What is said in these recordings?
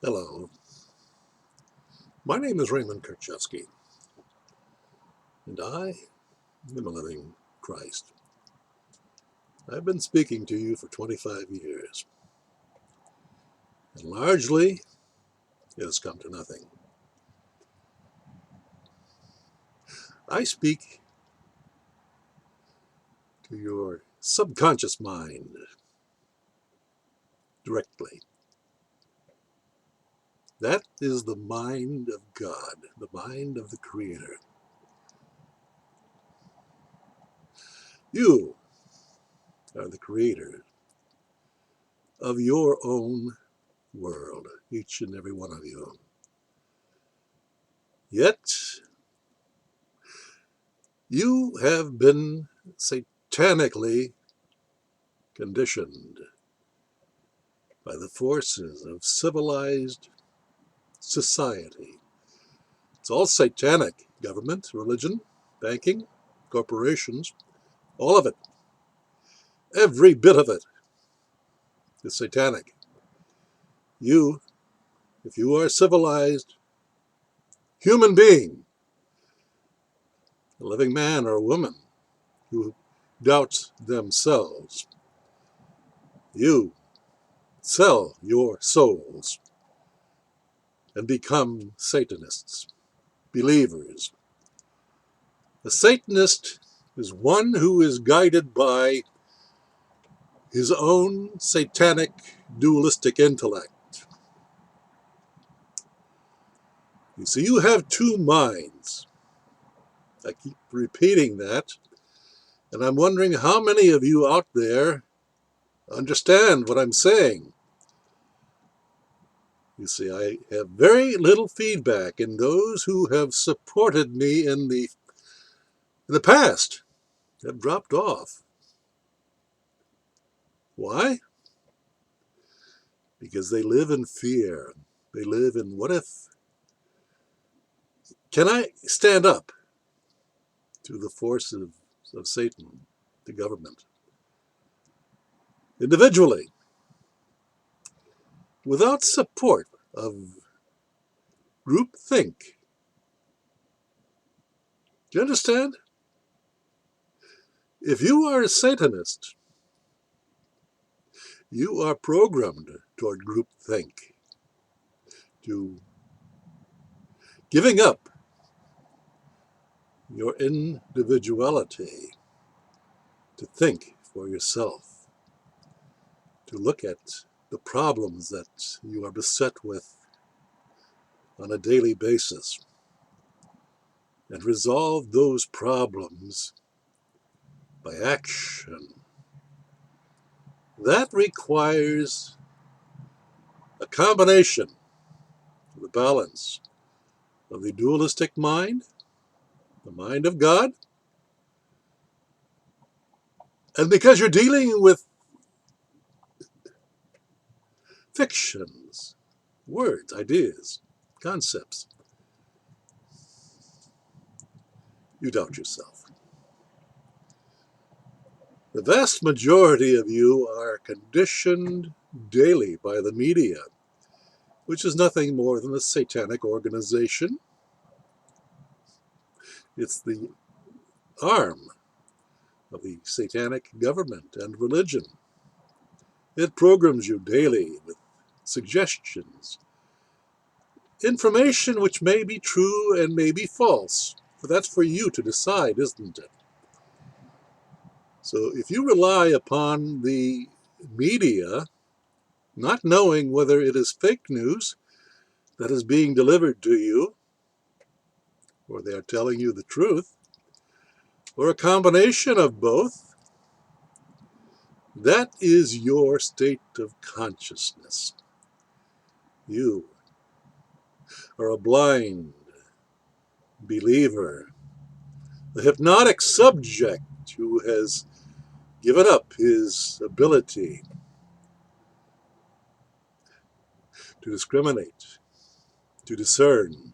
Hello, my name is Raymond Karchevsky, and I am a living Christ. I've been speaking to you for 25 years, and largely it has come to nothing. I speak to your subconscious mind directly. That is the mind of God, the mind of the Creator. You are the creator of your own world, each and every one of you. Yet, you have been satanically conditioned by the forces of civilized society. It's all satanic. Government, religion, banking, corporations, all of it. Every bit of it is satanic. You, if you are a civilized human being, a living man or a woman who doubts themselves, you sell your souls and become Satanists, believers. A Satanist is one who is guided by his own satanic dualistic intellect. You see, you have two minds. I keep repeating that, and I'm wondering how many of you out there understand what I'm saying. You see, I have very little feedback, and those who have supported me in the past have dropped off. Why? Because they live in fear. They live in what if? Can I stand up to the forces of Satan, the government, individually, without support of groupthink? Do you understand? If you are a Satanist, you are programmed toward groupthink, to giving up your individuality, to think for yourself, to look at the problems that you are beset with on a daily basis and resolve those problems by action. That requires a combination of the balance of the dualistic mind, the mind of God, and because you're dealing with fictions, words, ideas, concepts, you doubt yourself. The vast majority of you are conditioned daily by the media, which is nothing more than a satanic organization. It's the arm of the satanic government and religion. It programs you daily with suggestions, information which may be true and may be false, but that's for you to decide, isn't it? So if you rely upon the media, not knowing whether it is fake news that is being delivered to you, or they are telling you the truth, or a combination of both, that is your state of consciousness. You are a blind believer, a hypnotic subject who has given up his ability to discriminate, to discern,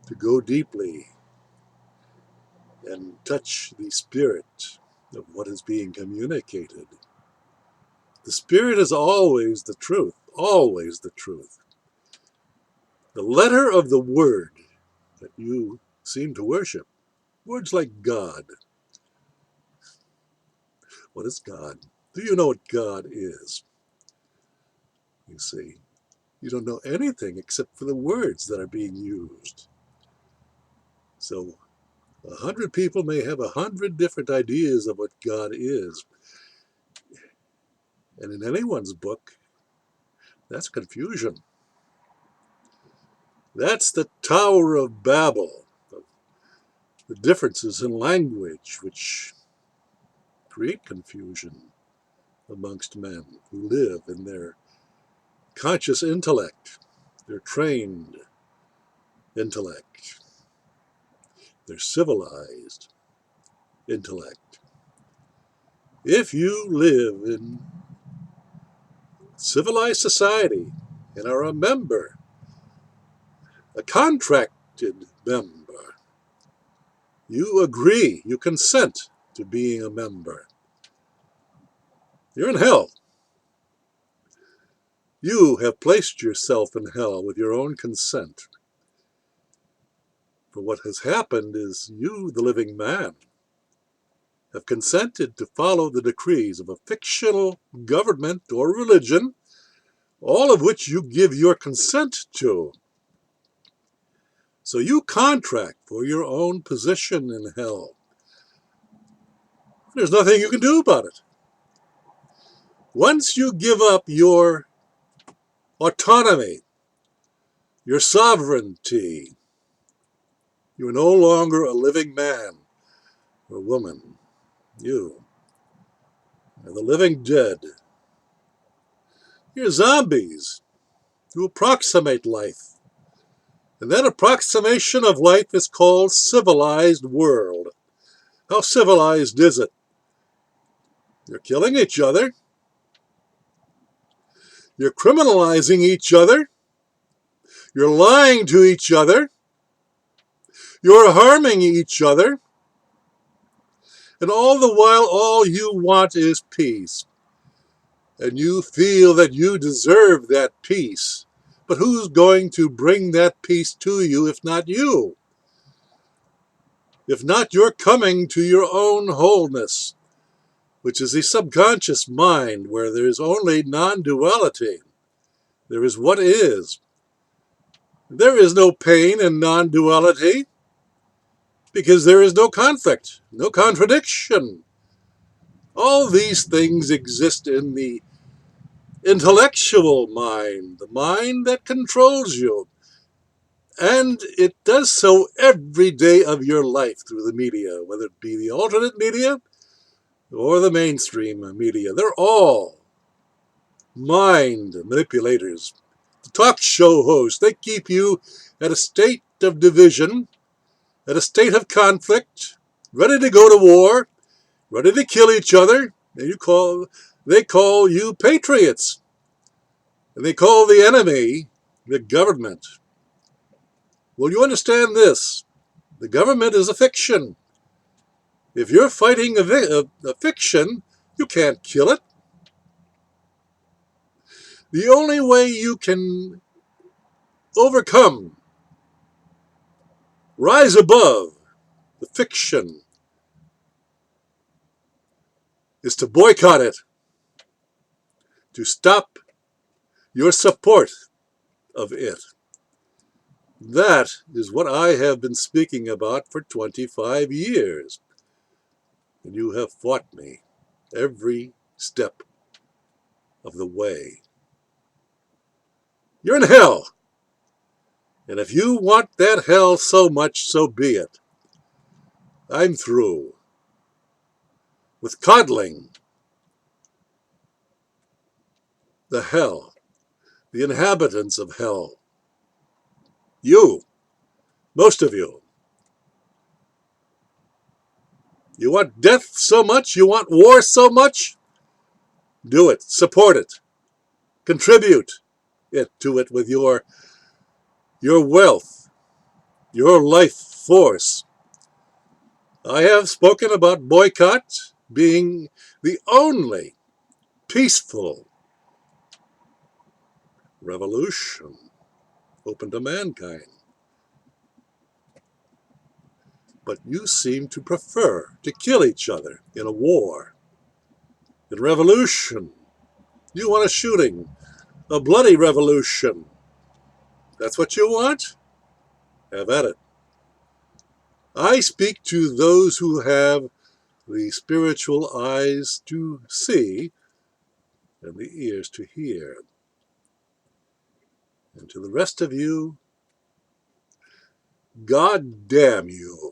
to go deeply and touch the spirit of what is being communicated. The spirit is always the truth, always the truth. The letter of the word that you seem to worship, words like God. What is God? Do you know what God is? You see, you don't know anything except for the words that are being used. So 100 people may have 100 different ideas of what God is. And in anyone's book, that's confusion. That's the Tower of Babel, the differences in language which create confusion amongst men who live in their conscious intellect, their trained intellect, their civilized intellect. If you live in civilized society and are a member, a contracted member, you agree, you consent to being a member, you're in hell. You have placed yourself in hell with your own consent. For what has happened is you, the living man, have consented to follow the decrees of a fictional government or religion, all of which you give your consent to. So you contract for your own position in hell. There's nothing you can do about it. Once you give up your autonomy, your sovereignty, you are no longer a living man or woman. You are the living dead. You're zombies who approximate life. And that approximation of life is called civilized world. How civilized is it? You're killing each other. You're criminalizing each other. You're lying to each other. You're harming each other. And all the while, all you want is peace. And you feel that you deserve that peace. But who's going to bring that peace to you if not you? If not your coming to your own wholeness, which is the subconscious mind where there is only non-duality. There is what is. There is no pain in non-duality because there is no conflict, no contradiction. All these things exist in the intellectual mind, the mind that controls you. And it does so every day of your life through the media, whether it be the alternate media or the mainstream media. They're all mind manipulators. The talk show hosts, they keep you at a state of division, at a state of conflict, ready to go to war, ready to kill each other. And they call you patriots. And they call the enemy the government. Well, you understand this. The government is a fiction. If you're fighting a fiction, you can't kill it. The only way you can overcome, rise above the fiction, is to boycott it, to stop your support of it. That is what I have been speaking about for 25 years. And you have fought me every step of the way. You're in hell. And if you want that hell so much, so be it. I'm through with coddling the hell, the inhabitants of hell. You, most of you. You want death so much? You want war so much? Do it. Support it. Contribute to it with your wealth, your life force. I have spoken about boycott being the only peaceful revolution open to mankind. But you seem to prefer to kill each other in a war, in revolution. You want a shooting, a bloody revolution. That's what you want? Have at it. I speak to those who have the spiritual eyes to see and the ears to hear. And to the rest of you, God damn you.